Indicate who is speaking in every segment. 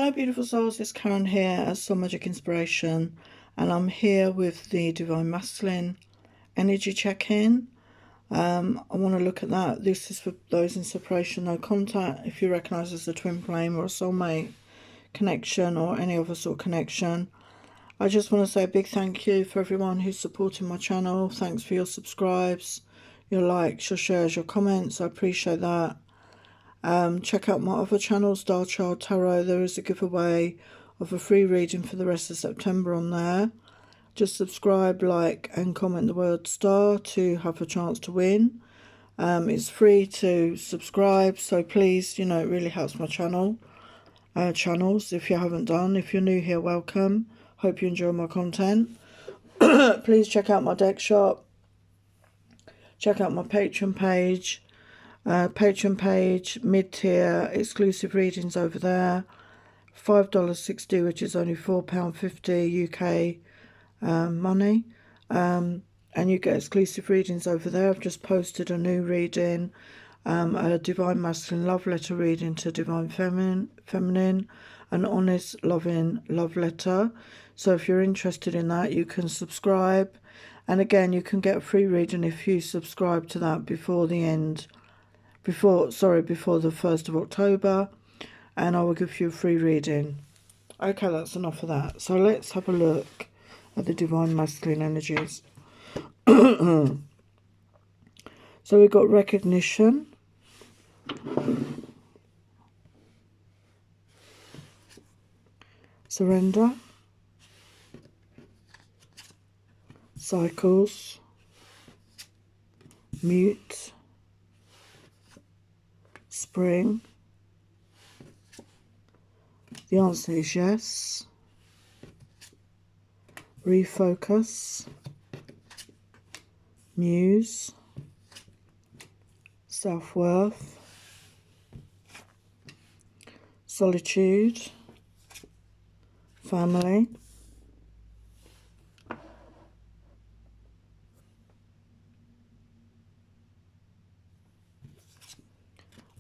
Speaker 1: Hello beautiful souls, it's Karen here at Soul Magic Inspiration, and I'm here with the Divine Masculine energy check-in. I want to look at that. This is for those in separation, no contact. If you recognise as a twin flame or a soulmate connection or any other sort of connection, I just want to say a big thank you for everyone who's supporting my channel. Thanks for your subscribes, your likes, your shares, your comments. I appreciate that. Check out my other channel, Star Child Tarot. There is a giveaway of a free reading for the rest of September on there. Just subscribe, like and comment the word star to have a chance to win. It's free to subscribe, so please, it really helps my channels if you haven't done. If you're new here, welcome. Hope you enjoy my content. Please check out my deck shop. Check out my Patreon page. Mid-tier, exclusive readings over there. $5.60, which is only £4.50 UK money. And you get exclusive readings over there. I've just posted a new reading, a Divine Masculine love letter reading to Divine Feminine, an honest, loving love letter. So if you're interested in that, you can subscribe. And again, you can get a free reading if you subscribe to that before the end. Before the 1st of October, and I will give you a free reading. Okay, that's enough of that. So let's have a look at the Divine Masculine energies. So we've got recognition, surrender, cycles, mute, spring. The answer is yes. Refocus, muse, self-worth, solitude, family,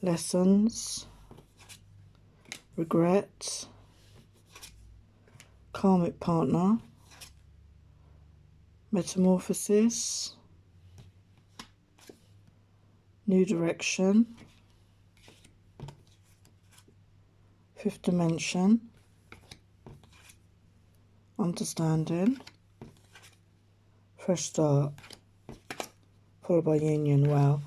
Speaker 1: lessons, regret, karmic partner, metamorphosis, new direction, fifth dimension, understanding, fresh start, followed by union. Wow.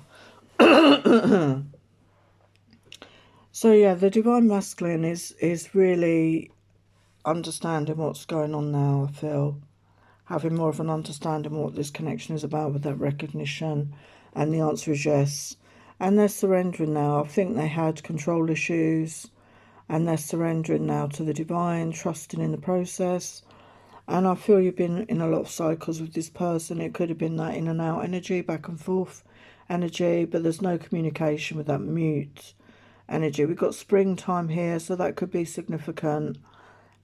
Speaker 1: So yeah, the Divine Masculine is really understanding what's going on now, I feel. Having more of an understanding what this connection is about with that recognition. And the answer is yes. And they're surrendering now. I think they had control issues. And they're surrendering now to the divine, trusting in the process. And I feel you've been in a lot of cycles with this person. It could have been that in and out energy, back and forth energy. But there's no communication with that mute energy. We've got springtime here, so that could be significant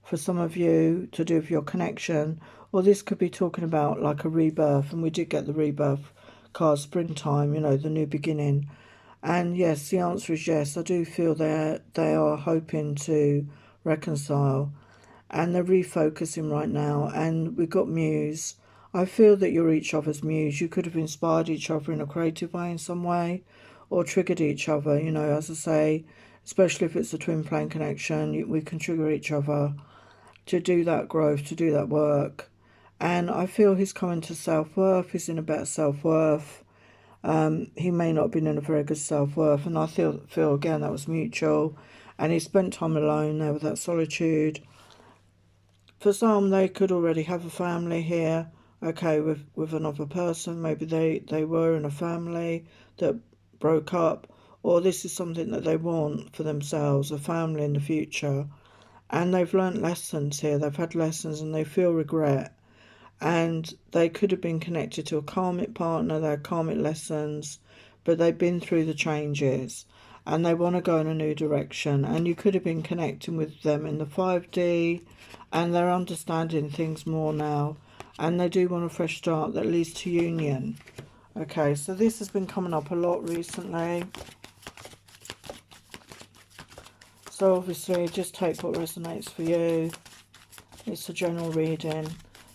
Speaker 1: for some of you to do with your connection, or this could be talking about like a rebirth, and we did get the rebirth card, springtime, the new beginning. And yes, the answer is yes. I do feel they are hoping to reconcile, and they're refocusing right now. And we've got muse. I feel that you're each other's muse. You could have inspired each other in a creative way in some way, or triggered each other, as I say, especially if it's a twin flame connection. We can trigger each other to do that growth, to do that work. And I feel he's coming to self-worth. He's in a better self-worth. He may not have been in a very good self-worth. And I feel again, that was mutual. And he spent time alone there with that solitude. For some, they could already have a family here, okay, with another person. Maybe they were in a family that broke up. Or this is something that they want for themselves, a family in the future. And they've learnt lessons here. They've had lessons and they feel regret. And they could have been connected to a karmic partner. They had karmic lessons. But they've been through the changes. And they want to go in a new direction. And you could have been connecting with them in the 5D. And they're understanding things more now. And they do want a fresh start that leads to union. Okay, so this has been coming up a lot recently. So obviously just take what resonates for you. It's a general reading.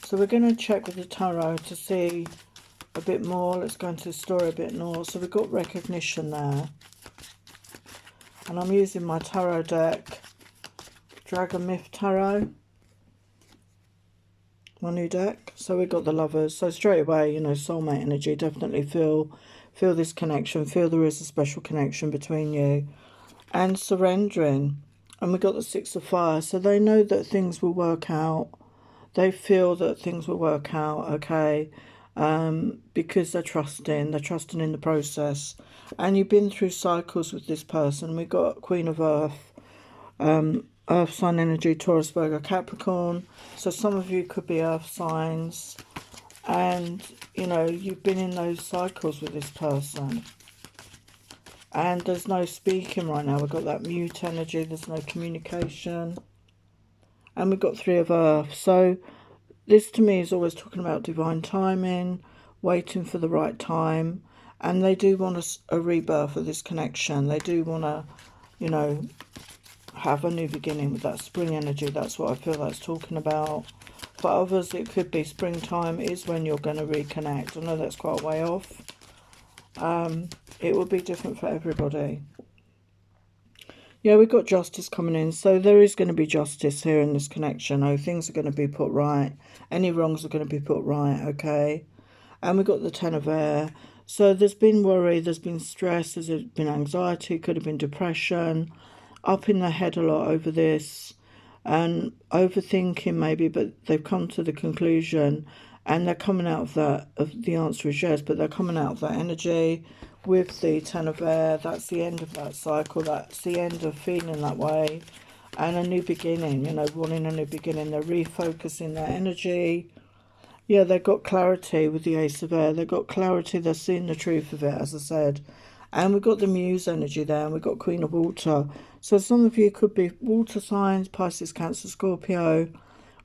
Speaker 1: So we're going to check with the tarot to see a bit more. Let's go into the story a bit more. So we've got recognition there. And I'm using my tarot deck, Dragon Myth Tarot. My new deck. So we've got the Lovers. So straight away, you know, soulmate energy. Definitely feel this connection. Feel there is a special connection between you. And surrendering. And we got the Six of Fire. So they know that things will work out. They feel that things will work out, okay, because they're trusting in the process. And you've been through cycles with this person. We've got Queen of Earth, Earth sign energy, Taurus, Virgo, Capricorn. So some of you could be Earth signs. And, you know, you've been in those cycles with this person. And there's no speaking right now. We've got that mute energy. There's no communication. And we've got Three of Earth. So this to me is always talking about divine timing, waiting for the right time. And they do want a rebirth of this connection. They do want to, you know, have a new beginning with that spring energy. That's what I feel that's talking about. For others, it could be springtime is when you're going to reconnect. I know that's quite a way off. It will be different for everybody. Yeah, we've got justice coming in. So there is going to be justice here in this connection. Oh, things are going to be put right. Any wrongs are going to be put right, okay? And we've got the Ten of Air. So there's been worry, there's been stress, there's been anxiety, could have been depression, up in the head a lot over this, and overthinking maybe, but they've come to the conclusion, and they're coming out of that, the answer is yes, but they're coming out of that energy with the Ten of Air. That's the end of that cycle, that's the end of feeling that way, and a new beginning, you know, wanting a new beginning. They're refocusing their energy. Yeah, they've got clarity with the Ace of Air. They've got clarity. They're seeing the truth of it, as I said. And we've got the Muse energy there. And we've got Queen of Water. So some of you could be water signs, Pisces, Cancer, Scorpio.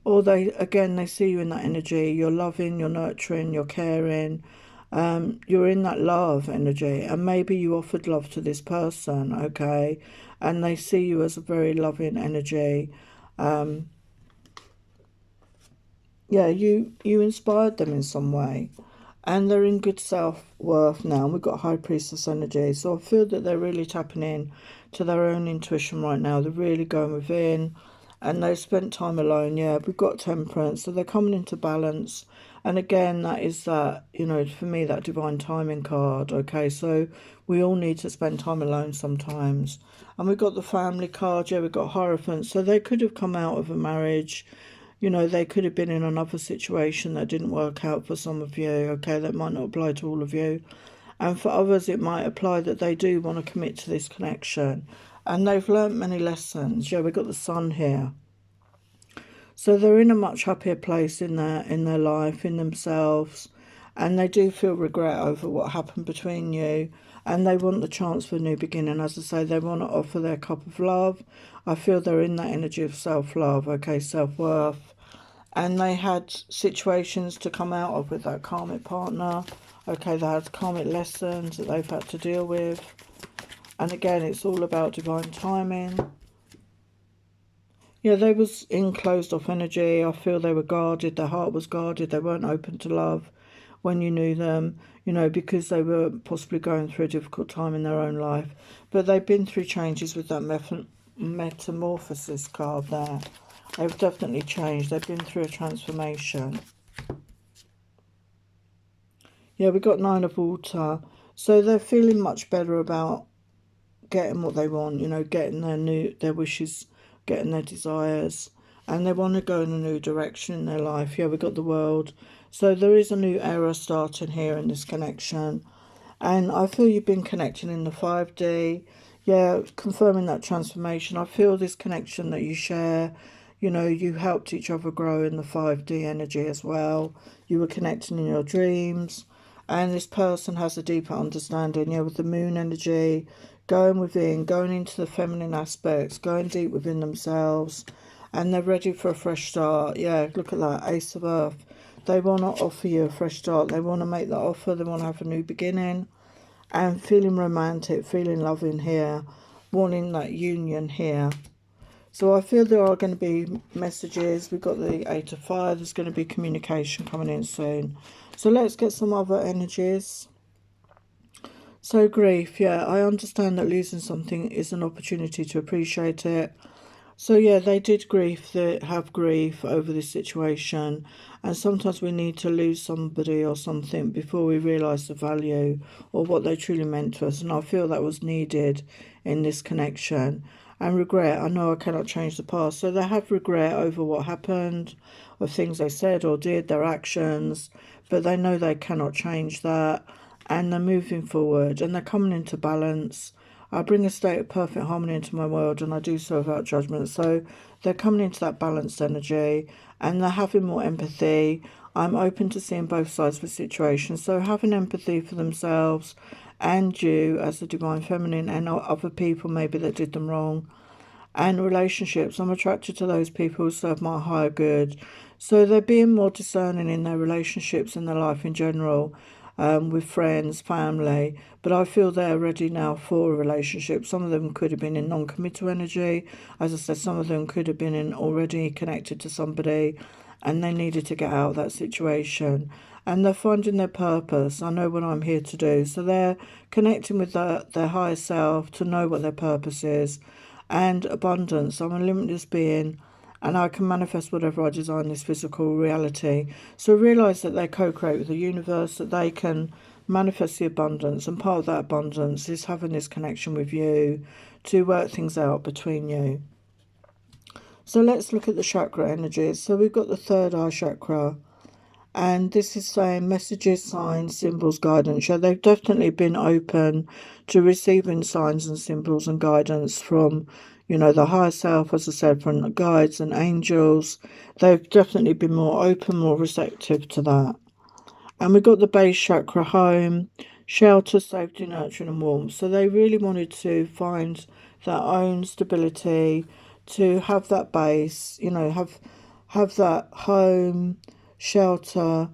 Speaker 1: Or they see you in that energy. You're loving, you're nurturing, you're caring. You're in that love energy. And maybe you offered love to this person, okay? And they see you as a very loving energy. Yeah, you inspired them in some way. And they're in good self-worth now. And we've got High Priestess energy. So I feel that they're really tapping in to their own intuition right now. They're really going within. And they've spent time alone. Yeah, we've got Temperance. So they're coming into balance. And again, that is that, you know, for me, that divine timing card. Okay, so we all need to spend time alone sometimes. And we've got the Family card. Yeah, we've got Hierophant. So they could have come out of a marriage. You know, they could have been in another situation that didn't work out for some of you, okay? That might not apply to all of you. And for others, it might apply that they do want to commit to this connection. And they've learnt many lessons. Yeah, we've got the Sun here. So they're in a much happier place in their life, in themselves. And they do feel regret over what happened between you. And they want the chance for a new beginning. As I say, they want to offer their cup of love. I feel they're in that energy of self-love, okay, self-worth. And they had situations to come out of with that karmic partner. Okay, they had karmic lessons that they've had to deal with. And again, it's all about divine timing. Yeah, they was in closed off energy. I feel they were guarded. Their heart was guarded. They weren't open to love when you knew them, you know, because they were possibly going through a difficult time in their own life. But they've been through changes with that metamorphosis card there. They've definitely changed. They've been through a transformation. Yeah, we've got Nine of Water. So they're feeling much better about getting what they want, you know, getting their wishes, getting their desires. And they want to go in a new direction in their life. Yeah, we've got the World. So there is a new era starting here in this connection. And I feel you've been connecting in the 5D. Yeah, confirming that transformation. I feel this connection that you share. You know, you helped each other grow in the 5D energy as well. You were connecting in your dreams. And this person has a deeper understanding, yeah, with the Moon energy, going within, going into the feminine aspects, going deep within themselves. And they're ready for a fresh start. Yeah, look at that, Ace of Earth. They want to offer you a fresh start. They want to make that offer. They want to have a new beginning. And feeling romantic, feeling loving here. Wanting that union here. So I feel there are going to be messages. We've got the 8 of Fire. There's going to be communication coming in soon. So let's get some other energies. So grief, yeah, I understand that losing something is an opportunity to appreciate it. So yeah, they did have grief over this situation, and sometimes we need to lose somebody or something before we realise the value or what they truly meant to us, and I feel that was needed in this connection. And regret, I know I cannot change the past, so they have regret over what happened, of things they said or did, their actions, but they know they cannot change that, and they're moving forward and they're coming into balance. I bring a state of perfect harmony into my world, and I do so without judgment. So they're coming into that balanced energy, and they're having more empathy. I'm open to seeing both sides of the situation. So having empathy for themselves and you as the divine feminine, and other people maybe that did them wrong. And relationships, I'm attracted to those people who serve my higher good. So they're being more discerning in their relationships and their life in general, with friends, family. But I feel they're ready now for a relationship. Some of them could have been in non-committal energy. As I said, some of them could have been in already connected to somebody, and they needed to get out of that situation. And they're finding their purpose. I know what I'm here to do. So they're connecting with their higher self to know what their purpose is. And abundance. I'm a limitless being, and I can manifest whatever I desire in this physical reality. So realise that they co-create with the universe, that they can manifest the abundance, and part of that abundance is having this connection with you to work things out between you. So let's look at the chakra energies. So we've got the third eye chakra, and this is saying messages, signs, symbols, guidance. Yeah, they've definitely been open to receiving signs and symbols and guidance from, the higher self, as I said, from the guides and angels. They've definitely been more open, more receptive to that. And we've got the base chakra, home, shelter, safety, nurturing and warmth. So they really wanted to find their own stability, to have that base, have that home, shelter,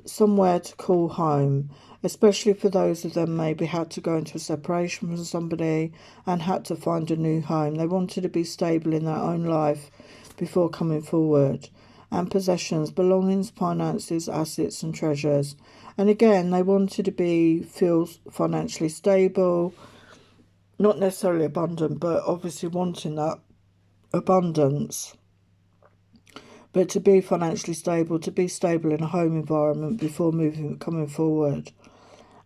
Speaker 1: somewhere to call home, especially for those of them maybe had to go into a separation from somebody and had to find a new home. They wanted to be stable in their own life before coming forward. And possessions, belongings, finances, assets and treasures. And again, they wanted to feel financially stable, not necessarily abundant, but obviously wanting that abundance. But to be financially stable, to be stable in a home environment before coming forward.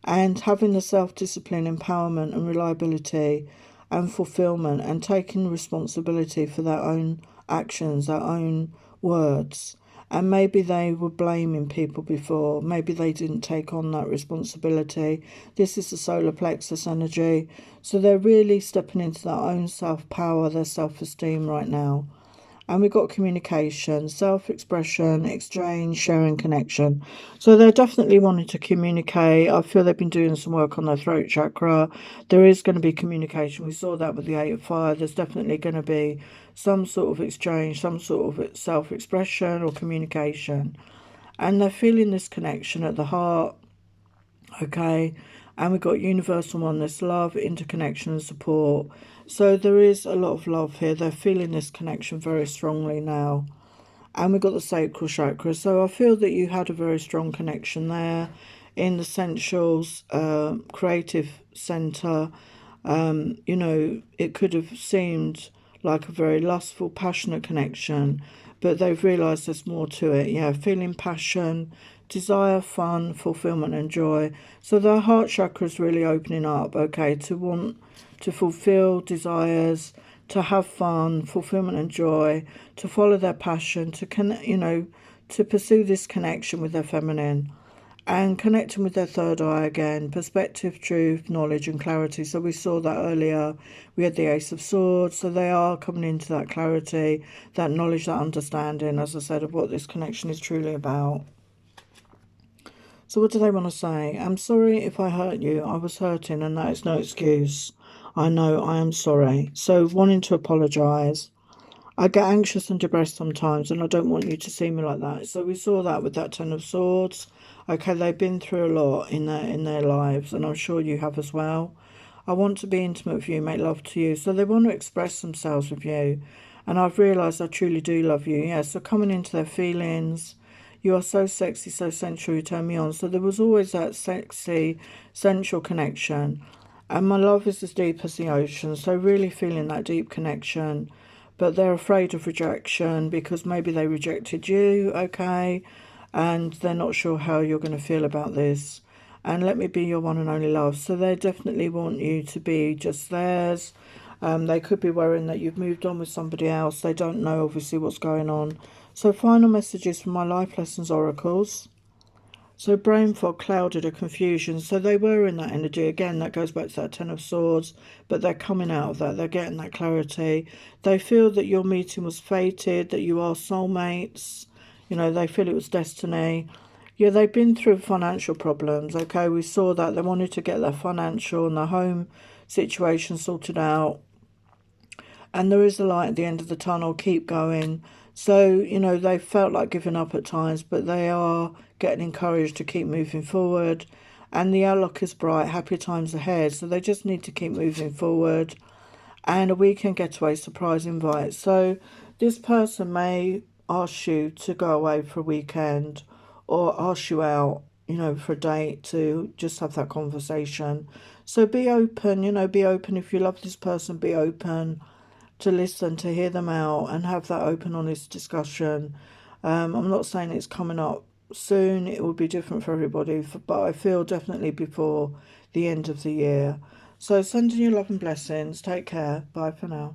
Speaker 1: And having the self-discipline, empowerment and reliability and fulfillment, and taking responsibility for their own actions, their own words. And maybe they were blaming people before. Maybe they didn't take on that responsibility. This is the solar plexus energy. So they're really stepping into their own self-power, their self-esteem right now. And we've got communication, self-expression, exchange, sharing, connection. So they're definitely wanting to communicate. I feel they've been doing some work on their throat chakra. There is going to be communication. We saw that with the 8 of Fire. There's definitely going to be some sort of exchange, some sort of self-expression or communication. And they're feeling this connection at the heart. Okay. And we've got universal oneness, love, interconnection and support. So there is a lot of love here. They're feeling this connection very strongly now. And we've got the sacral chakra. So I feel that you had a very strong connection there in the sensuals, creative centre. It could have seemed like a very lustful, passionate connection, but they've realised there's more to it. Yeah, feeling passion, desire, fun, fulfillment and joy. So their heart chakra is really opening up, okay, to want to fulfill desires, to have fun, fulfillment and joy, to follow their passion, to pursue this connection with their feminine. And connecting with their third eye again, perspective, truth, knowledge and clarity. So we saw that earlier. We had the Ace of Swords. So they are coming into that clarity, that knowledge, that understanding, as I said, of what this connection is truly about. So what do they want to say? I'm sorry if I hurt you. I was hurting and that is no excuse. I know I am sorry. So wanting to apologise. I get anxious and depressed sometimes and I don't want you to see me like that. So we saw that with that Ten of Swords. Okay, they've been through a lot in their lives and I'm sure you have as well. I want to be intimate with you, make love to you. So they want to express themselves with you. And I've realised I truly do love you. Yeah, so coming into their feelings. You are so sexy, so sensual, you turn me on. So there was always that sexy, sensual connection. And my love is as deep as the ocean. So really feeling that deep connection. But they're afraid of rejection because maybe they rejected you, okay? And they're not sure how you're going to feel about this. And let me be your one and only love. So they definitely want you to be just theirs. They could be worrying that you've moved on with somebody else. They don't know, obviously, what's going on. So final messages from my Life Lessons Oracles. So brain fog, clouded, or confusion. So they were in that energy. Again, that goes back to that Ten of Swords. But they're coming out of that. They're getting that clarity. They feel that your meeting was fated, that you are soulmates. You know, they feel it was destiny. Yeah, they've been through financial problems. Okay, we saw that. They wanted to get their financial and their home situation sorted out. And there is a light at the end of the tunnel. Keep going. So, you know, they felt like giving up at times, but they are getting encouraged to keep moving forward. And the outlook is bright, happier times ahead. So they just need to keep moving forward. And a weekend getaway surprise invite. So this person may ask you to go away for a weekend or ask you out, you know, for a date to just have that conversation. So be open, you know, be open. If you love this person, be open to listen, to hear them out and have that open, honest discussion. I'm not saying it's coming up soon. It will be different for everybody, but I feel definitely before the end of the year. So sending you love and blessings. Take care. Bye for now.